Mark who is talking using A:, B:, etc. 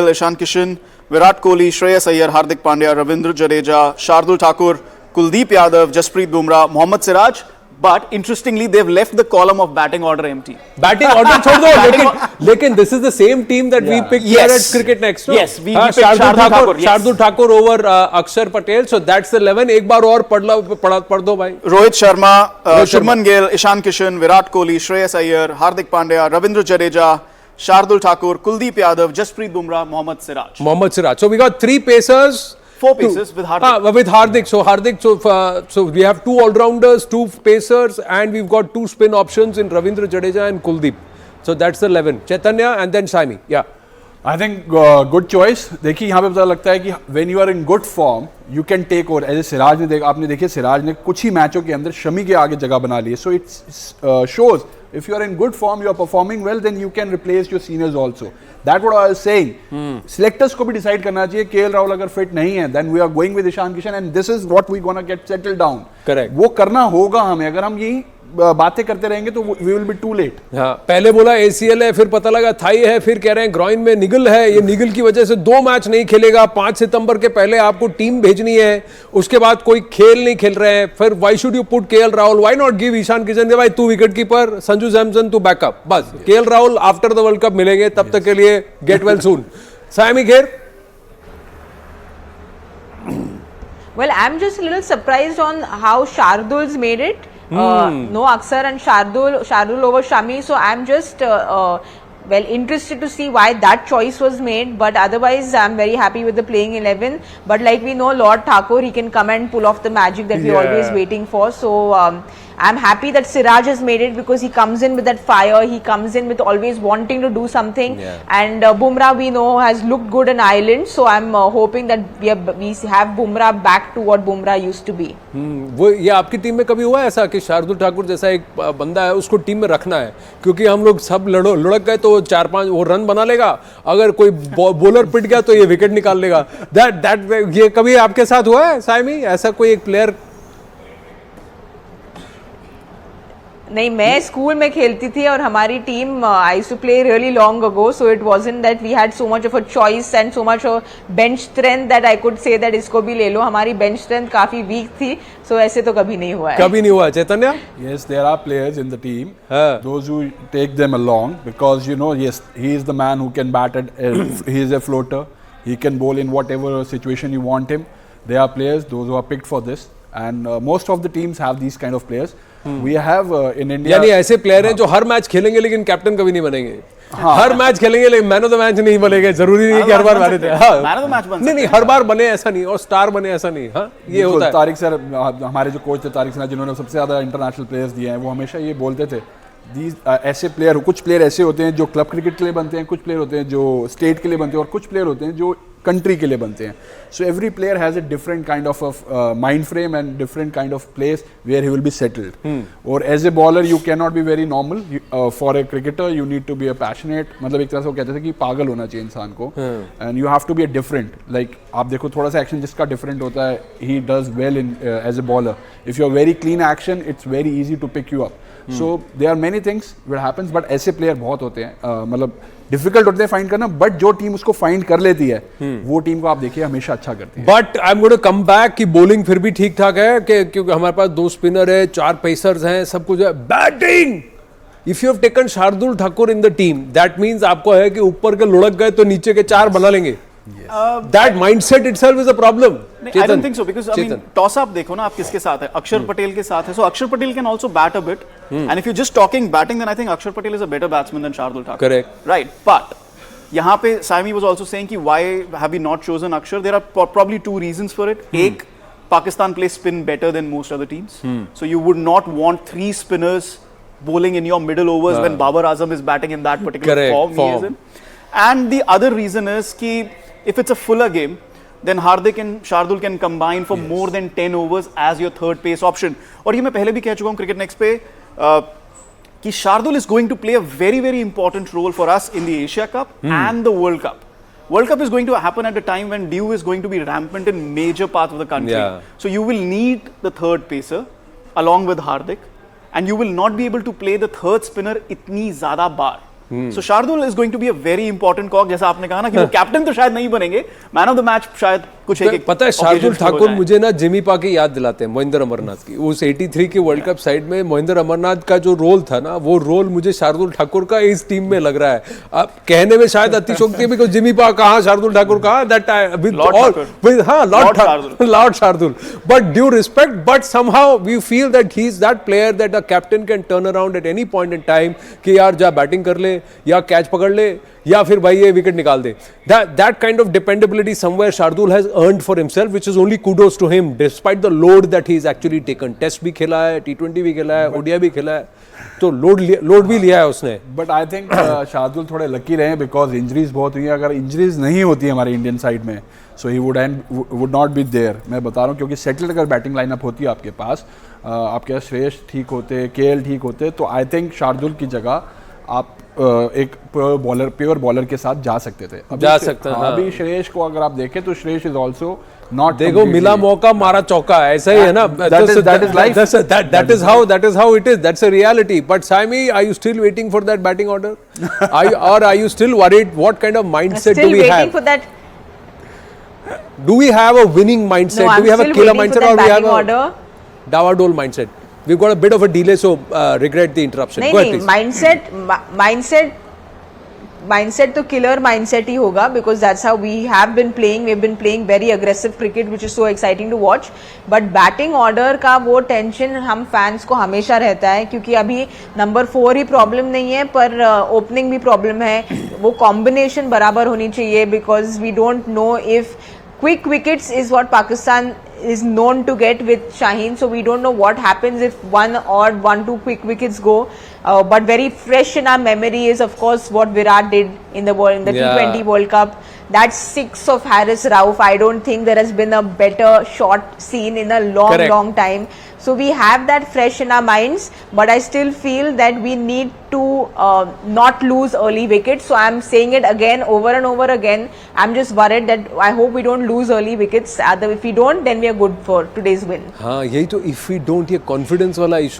A: Ishan Kishan, Virat Kohli, Shreyas Iyer, Hardik Pandya, Ravindra Jadeja, Shardul Thakur, Kuldeep Yadav, Jasprit Bumrah, Mohammad Siraj. But interestingly, they've left the column of batting order empty.
B: Batting order छोड़ दो, लेकिन this is the same team that we picked here at Cricket Next.
A: Yes, we picked Shardul
B: Thakur over Akshar Patel. So that's the 11. एक बार और पढ़ दो भाई.
A: Rohit Sharma, Shubman Gill, Ishan Kishan, Virat Kohli, Shreyas Iyer, Hardik Pandya, Ravindra Jadeja, Shardul Thakur, Kuldeep Yadav, Jasprit Bumrah, Mohammad Siraj.
B: So we got 3 pacers.
A: 4 pacers with Hardik.
B: With Hardik. So we have 2 all-rounders, 2 pacers, and we've got 2 spin options in Ravindra Jadeja and Kuldeep. So that's the 11. Chaitanya and then Saimi. Yeah.
C: I think good choice. देखिए यहाँ पे पता लगता है कि when you are in good form, you can take over. ऐसे सिराज ने आपने देखिए सिराज ने कुछ ही मैचों के अंदर शमी के आगे जगह बना ली है. So it shows if you are in good form, you are performing well, then you can replace your seniors also. That's what I was saying. Selectors को भी decide करना चाहिए. KL Rahul अगर fit नहीं है, then we are going with Ishan Kishan, and this is what we gonna get settled down.
B: Correct.
C: वो करना होगा हमें. अगर हम यही बातें करते रहेंगे तो we will be too late.
B: हाँ, पहले बोला ACL है, फिर पता लगा थाई है, फिर कह रहे हैं ग्रॉइन में निगल है. ये निगल की वजह से 2 मैच नहीं खेलेगा. 5 सितंबर के पहले आपको टीम भेजनी है. उसके बाद कोई खेल नहीं खेल रहे हैं. फिर why should you put KL Rahul? Why not give Ishan Kishan? भाई तू विकेट कीपर, संजू सैमसन तू बैकअप. बस KL Rahul after the world cup मिलेंगे. तब तक के लिए get well soon. Sami Kher.
D: Well, I'm just a little surprised on how Shardul's made it. No Akshar and Shardul over Shami. So I'm just well interested to see why that choice was made. But otherwise, I'm very happy with the playing 11. But like we know, Lord Thakur, he can come and pull off the magic that we're always waiting for. So I'm happy that Siraj has made it because he comes in with that fire. He comes in with always wanting to do something. And Bumrah, we know, has looked good in Ireland. So I'm hoping that we have Bumrah back to what Bumrah used to be.
B: वो ये आपकी team में कभी हुआ है ऐसा कि शार्दुल ठाकुर जैसा एक बंदा है उसको टीम में रखना है? क्योंकि हम लोग सब लुढ़क गए तो 4-5 वो रन बना लेगा. अगर कोई बॉलर पिट गया तो ये विकेट निकाल लेगा. ये कभी आपके साथ हुआ है साइमी? ऐसा कोई एक प्लेयर?
D: नहीं, मैं स्कूल में खेलती थी और हमारी team I used to play really long ago, so it wasn't that we had so much of a choice and so much bench strength that I could say that इसको भी ले लो. हमारी बेंच स्ट्रेंथ काफी week थी. सो ऐसे तो कभी नहीं हुआ है.
B: कभी नहीं हुआ. चैतन्य?
C: Yes, there are players in the team. Those who take them along because you know, yes, he is the man who can bat at. He is a floater. He can bowl in whatever situation you want him. There are players, those who are picked for this, and most of the teams have these kind of players. We have in India.
B: यानी ऐसे player हैं जो हर match खेलेंगे लेकिन captain कभी नहीं बनेंगे. हर match खेलेंगे लेकिन मैन ऑफ द मैच नहीं बनेंगे. जरूरी नहीं कि हर बार बने थे.
A: मैन ऑफ द मैच बन
B: नहीं, हर बार बने ऐसा नहीं और स्टार बने ऐसा नहीं. हाँ, ये होता है.
C: तारिक सर, हमारे जो कोच थे तारिक सर, जिन्होंने सबसे ज्यादा इंटरनेशनल प्लेयर्स दिए हैं, वो हमेशा ये बोलते थे ऐसे प्लेयर, कुछ प्लेयर ऐसे होते हैं जो क्लब क्रिकेट के लिए बनते हैं, कुछ प्लेयर होते हैं जो स्टेट के लिए बनते हैं, और कुछ प्लेयर होते हैं जो कंट्री के लिए बनते हैं. So every player has a different kind of mind frame and different kind of place where he will be settled. और as a bowler you can not be very normal. For a cricketer you need to be a passionate. मतलब एक तरह से वो कहते थे कि पागल होना चाहिए इंसान को. And you have to be a different. Like आप देखो थोड़ा सा एक्शन जिसका डिफरेंट होता है, he does well in as a bowler. If you are very clean action, it's very easy to pick you up. So there are many things that happens, but ऐसे player बहुत होते हैं. मतलब difficult होते हैं find करना, but जो team उसको फाइंड कर लेती है वो टीम को आप देखिए हमेशा अच्छा करती है.
B: But I am going to come back कि बॉलिंग फिर भी ठीक ठाक है क्योंकि हमारे पास 2 स्पिनर है, 4 पेसर्स हैं, सब कुछ है. Batting, if you have taken Shardul Thakur in the team, that means आपको है कि ऊपर के लुढ़क गए तो नीचे के 4 बना लेंगे. That mindset itself is a problem.
A: I don't think so because I mean toss up देखो ना आप किसके साथ है. अक्षर पटेल के साथ है. So Akshar Patel can also bat a bit. And if you're just talking batting, then I think Akshar Patel is a better batsman than Shardul Thakur.
B: Correct.
A: Right. But यहाँ पे Saimi was also saying कि why have we not chosen Akshar? There are probably 2 reasons for it. एक, Pakistan plays spin better than most other teams. So you would not want 3 spinners bowling in your middle overs when Babar Azam is batting in that particular form he is in. And the other reason is कि if it's a fuller game, then Hardik and Shardul can combine for more than 10 overs as your third pace option. और ये मैं पहले भी कह चुका हूँ cricket next पे कि Shardul is going to play a very very important role for us in the Asia Cup and the World Cup. World Cup is going to happen at a time when dew is going to be rampant in major parts of the country. So you will need the third pacer along with Hardik, and you will not be able to play the third spinner इतनी ज़्यादा बार. So Shardul is going to be a very important cog. जैसा आपने कहा ना कि वो captain तो शायद नहीं बनेंगे, मैन ऑफ द मैच शायद कुछ एक
B: पता है शार्दुल ठाकुर मुझे ना जिमी पा की याद दिलाते हैं मोहिंदर अमरनाथ की। उस 83 के वर्ल्ड कप साइड में मोहिंदर अमरनाथ का जो रोल था ना, वो रोल मुझे शार्दुल ठाकुर का इस टीम में लग रहा है। अब कहने में शायद अतिशोक्ति है बिकॉज़ जिमी पा कहाँ, शार्दुल ठाकुर कहाँ, that lord Shardul, but due respect, but somehow we feel that he is that player that a captain can turn around at any point in time कि यार जा बैटिंग कर ले या कैच पकड़ ले या फिर भाई ये विकेट निकाल दे। That kind of dependability somewhere Shardul has earned for himself, which is only kudos to him despite the load that he's actually taken. Test भी खेला है, T20 भी खेला है, ODI भी खेला है, तो लोड भी लिया है उसने।
C: बट आई थिंक शार्दुल थोड़े लकी रहे बिकॉज इंजरीज बहुत हुई है। अगर इंजरीज नहीं होती हमारे इंडियन साइड में, so he would not be there. मैं बता रहा हूँ क्योंकि सेटल्ड अगर बैटिंग लाइनअप होती है आपके पास, आपके पास श्रेयस ठीक होते, केएल ठीक होते, तो आई थिंक शार्दुल की जगह आप एक प्योर बॉलर के साथ जा सकते थे। अभी श्रेयस को अगर आप देखें तो श्रेयस इज आल्सो नॉट,
B: देखो मिला मौका मारा चौका, ऐसा ही है ना। that is how it is, that's a reality. But Saimi, are you still waiting for that batting order? Are you still worried? What kind of mindset do we have?
D: Still waiting for that.
B: Do we have a winning mindset?
D: No,
B: do we have a killer mindset, or we have
D: order.
B: a Davadol mindset? We've got a bit of a delay, so regret the interruption.
D: नहीं
B: Go ahead,
D: नहीं, mindset तो killer mindset ही होगा because that's how we have been playing. We've been playing very aggressive cricket, which is so exciting to watch. But batting order का वो tension हम fans को हमेशा रहता है क्योंकि अभी नंबर 4 ही problem नहीं है पर opening भी problem है। वो combination बराबर होनी चाहिए because we don't know if quick wickets is what Pakistan is known to get with Shaheen, so we don't know what happens if 1-2 quick wickets go. But very fresh in our memory is of course what Virat did in the T20 World Cup. That 6 of Haris Rauf, I don't think there has been a better shot seen in a long time. So we have that fresh in our minds, but I still feel that we need to not lose early wickets. So I'm saying it again over and over again. I'm just worried that I hope we don't lose early wickets. If we don't, then we are good for today's win.
B: हाँ, यही तो if we don't, ये confidence वाला issue